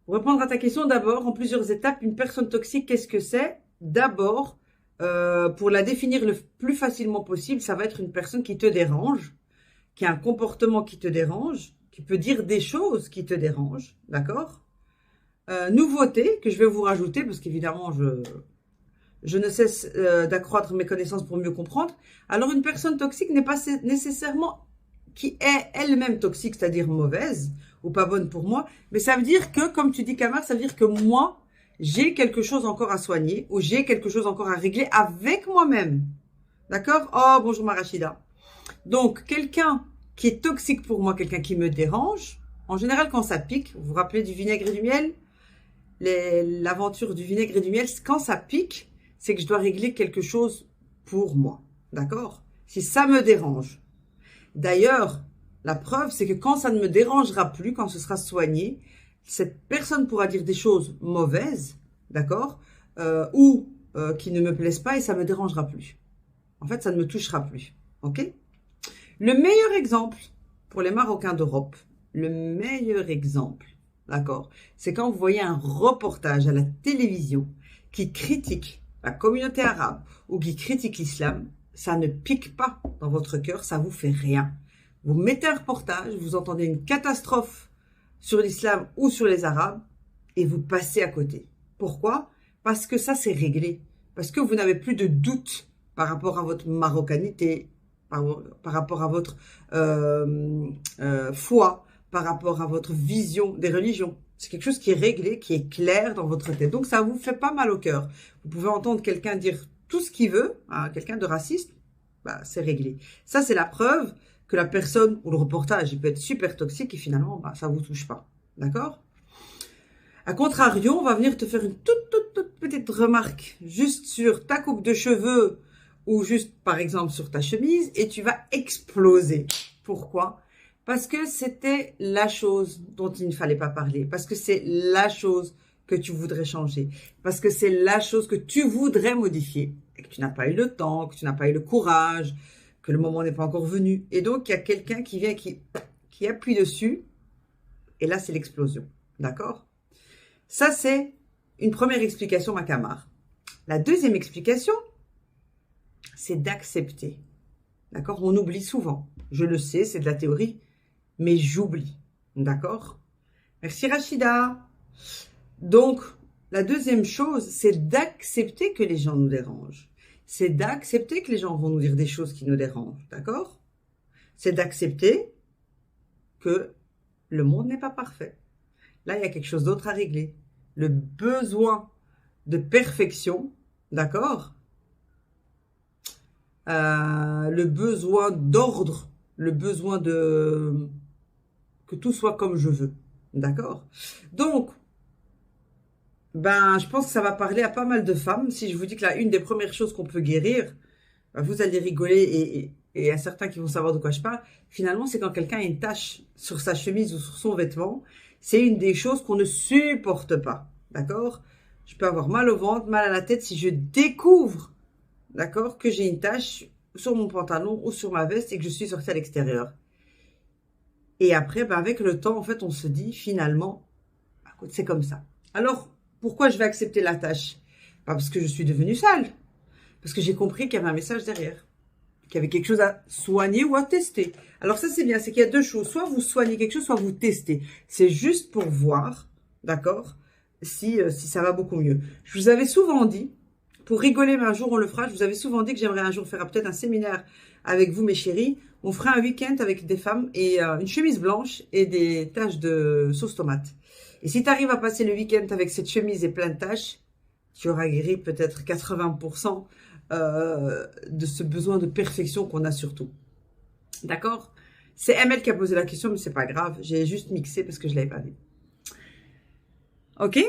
Pour répondre à ta question, d'abord, en plusieurs étapes, une personne toxique, qu'est-ce que c'est? D'abord, pour la définir le plus facilement possible, ça va être une personne qui te dérange, qui a un comportement qui te dérange, qui peut dire des choses qui te dérangent, d'accord? Nouveauté que je vais vous rajouter, parce qu'évidemment, je ne cesse d'accroître mes connaissances pour mieux comprendre. Alors, une personne toxique n'est pas nécessairement qui est elle-même toxique, c'est-à-dire mauvaise ou pas bonne pour moi, mais ça veut dire que, comme tu dis Kamar, ça veut dire que moi, j'ai quelque chose encore à soigner ou j'ai quelque chose encore à régler avec moi-même. D'accord? Oh, bonjour Marachida. Donc, quelqu'un qui est toxique pour moi, quelqu'un qui me dérange, en général, quand ça pique, vous vous rappelez du vinaigre et du miel? L'aventure du vinaigre et du miel, quand ça pique, c'est que je dois régler quelque chose pour moi. D'accord? Si ça me dérange. D'ailleurs, la preuve, c'est que quand ça ne me dérangera plus, quand ce sera soigné, cette personne pourra dire des choses mauvaises, d'accord, ou qui ne me plaisent pas et ça me dérangera plus. En fait, ça ne me touchera plus. Ok? Le meilleur exemple pour les Marocains d'Europe, le meilleur exemple, d'accord, c'est quand vous voyez un reportage à la télévision qui critique la communauté arabe ou qui critique l'islam, ça ne pique pas dans votre cœur, ça vous fait rien. Vous mettez un reportage, vous entendez une catastrophe sur l'islam ou sur les arabes et vous passez à côté. Pourquoi? Parce que ça c'est réglé. Parce que vous n'avez plus de doute par rapport à votre marocanité, par rapport à votre foi, par rapport à votre vision des religions. C'est quelque chose qui est réglé, qui est clair dans votre tête. Donc ça vous fait pas mal au cœur. Vous pouvez entendre quelqu'un dire tout ce qu'il veut, hein, quelqu'un de raciste, bah, c'est réglé. Ça c'est la preuve que la personne ou le reportage, il peut être super toxique et finalement, bah, ça vous touche pas. D'accord? A contrario, on va venir te faire une toute petite remarque juste sur ta coupe de cheveux ou juste, par exemple, sur ta chemise et tu vas exploser. Pourquoi? Parce que c'était la chose dont il ne fallait pas parler. Parce que c'est la chose que tu voudrais changer. Parce que c'est la chose que tu voudrais modifier. Et que tu n'as pas eu le temps, que tu n'as pas eu le courage, que le moment n'est pas encore venu. Et donc, il y a quelqu'un qui vient, qui appuie dessus. Et là, c'est l'explosion. D'accord? Ça, c'est une première explication, ma camarade. La deuxième explication, c'est d'accepter. D'accord? On oublie souvent. Je le sais, c'est de la théorie, mais j'oublie. D'accord? Merci Rachida. Donc, la deuxième chose, c'est d'accepter que les gens nous dérangent. C'est d'accepter que les gens vont nous dire des choses qui nous dérangent. D'accord? C'est d'accepter que le monde n'est pas parfait. Là, il y a quelque chose d'autre à régler. Le besoin de perfection, d'accord? Le besoin d'ordre, le besoin de que tout soit comme je veux, d'accord? Donc, ben, je pense que ça va parler à pas mal de femmes. Si je vous dis que là, une des premières choses qu'on peut guérir, ben, vous allez rigoler et à certains qui vont savoir de quoi je parle. Finalement, c'est quand quelqu'un a une tache sur sa chemise ou sur son vêtement. C'est une des choses qu'on ne supporte pas, d'accord? Je peux avoir mal au ventre, mal à la tête si je découvre, d'accord, que j'ai une tache sur mon pantalon ou sur ma veste et que je suis sortie à l'extérieur. Et après, ben avec le temps, en fait, on se dit finalement, écoute, c'est comme ça. Alors, pourquoi je vais accepter la tâche? Pas parce que je suis devenue sale, parce que j'ai compris qu'il y avait un message derrière, qu'il y avait quelque chose à soigner ou à tester. Alors ça, c'est bien, c'est qu'il y a deux choses. Soit vous soignez quelque chose, soit vous testez. C'est juste pour voir, d'accord, si ça va beaucoup mieux. Je vous avais souvent dit, pour rigoler, mais un jour on le fera, je vous avais souvent dit que j'aimerais un jour faire peut-être un séminaire avec vous, mes chéris. On fera un week-end avec des femmes et une chemise blanche et des taches de sauce tomate. Et si tu arrives à passer le week-end avec cette chemise et plein de taches, tu auras guéri peut-être 80% de ce besoin de perfection qu'on a surtout. D'accord? C'est ML qui a posé la question, mais c'est pas grave. J'ai juste mixé parce que je l'avais pas vu. Ok?